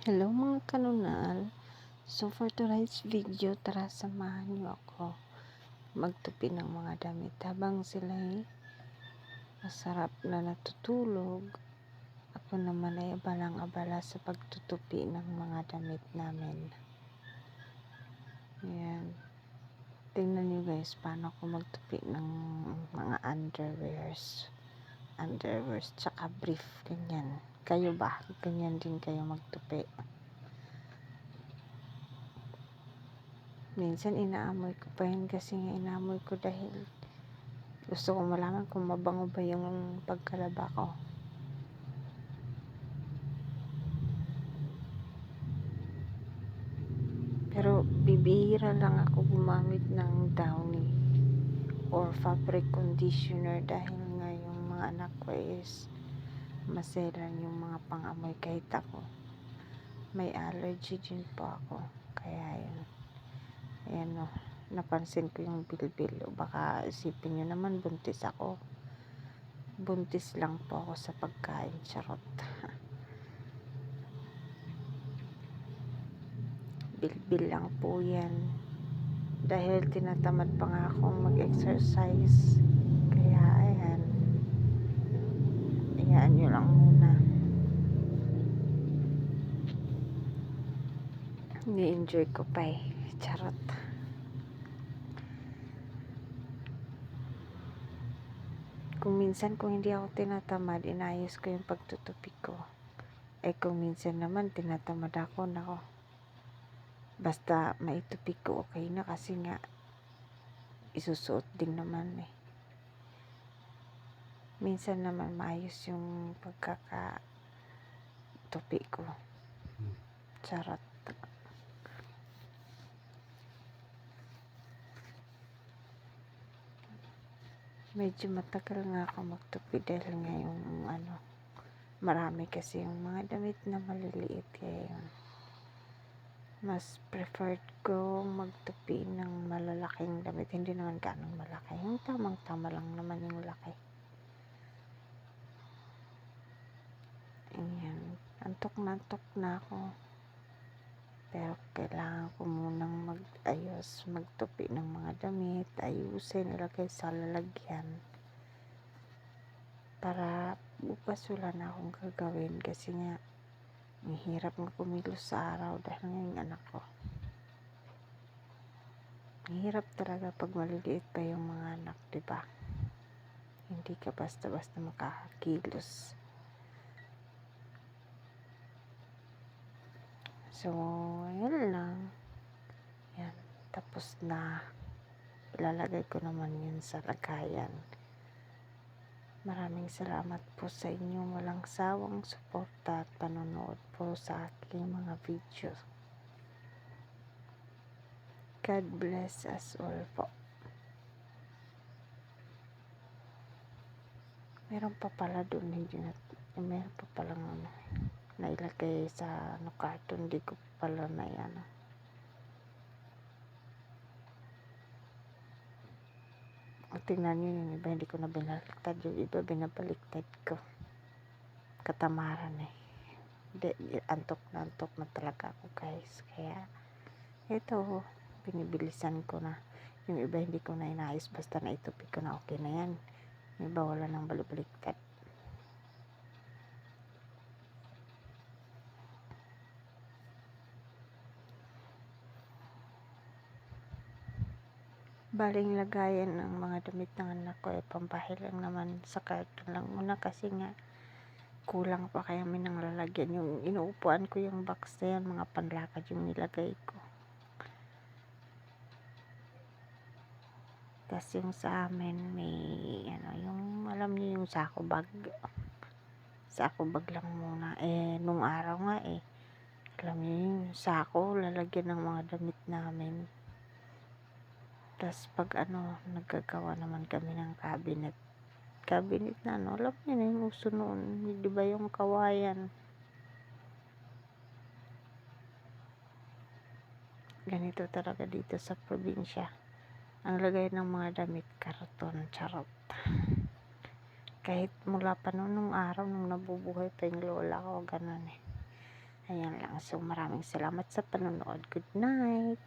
Hello mga kanunal. So for today's video, tara samahan niyo ako magtupi ng mga damit habang sila'y masarap na natutulog. Ako naman ay abalang-abala sa pagtutupi ng mga damit namin. Ayan. Tingnan niyo guys paano ako magtupi ng mga underwears tsaka brief, ganyan. Kayo ba? Ganyan din kayo magtupi? Minsan inaamoy ko pa yun kasi nga inaamoy ko dahil gusto ko malaman kung mabango ba yung pagkalaba ko. Pero bibihira lang ako gumamit ng Downy or fabric conditioner dahil nga yung mga anak ko is maselan yung mga pangamoy kahit ako. May allergy din po ako. Kaya yun. Ayan o. Napansin ko yung bilbil. O baka isipin nyo naman buntis ako. Buntis lang po ako sa pagkain. Charot. Bilbil lang po yan. Dahil tinatamad pa nga akong mag-exercise. Kaya ayan. Iyaan nyo lang muna. Ni-enjoy ko pa eh. Charot. Kung minsan kung hindi ako tinatamad, inayos ko yung pagtutupi ko. Eh kung minsan naman tinatamad ako, nako. Basta maitupi ko okay na kasi nga isusuot din naman eh. Minsan naman maayos yung pagkakatupi ko. Charot. Medyo matagal nga ako magtupi dahil nga yung marami kasi yung mga damit na maliliit kaya yun. Mas preferred ko magtupi ng malalaking damit. Hindi naman ganong malaki. Yung tamang-tama lang naman yung laki. Ayan. Antok na ako. Pero kailangan ko munang magtupi ng mga damit, ayusin, ilagay sa lalagyan. Para bukas wala na akong gagawin kasi nga ang hirap nga kumilos sa araw dahil nga yung anak ko. Ang hirap talaga pag maliliit pa yung mga anak, diba? Hindi ka basta-basta makakakilos. So, yun lang. Yan, tapos na. Ilalagay ko naman yun sa lagayan. Maraming salamat po sa inyong walang sawang suporta at panonood po sa aking mga videos. God bless us all po. Meron pa pala doon, meron pa palang nailagay sa carton, hindi ko pala na yan. Tingnan nyo yung iba, hindi ko na binaliktad. Yung iba, binabaliktad ko. Katamaran eh. Antok na talaga ako guys. Kaya, ito, binibilisan ko na. Yung iba, hindi ko na inaayos. Basta na itupi ko na okay na yan. Yung iba, wala nang balibaliktad. Baling lagayan ng mga damit ng anak ko ay pampahil lang naman sa carton lang muna kasi nga kulang pa kaya may nang lalagyan. Yung inuupuan ko yung box na yan, mga panlakad yung nilagay ko. Tapos yung sa amin may yung alam niyo yung sako bag lang muna. Nung araw nga alam niyo yung sako lalagyan ng mga damit namin. Tapos pag naggagawa naman kami ng cabinet na alam niyo na yung uso noon, di ba yung kawayan. Ganito talaga dito sa probinsya. Ang lagay ng mga damit, karton, charot. Kahit mula pa nung araw nung nabubuhay pa yung lola ko, ganun eh. Ayan lang. So, maraming salamat sa panonood. Good night.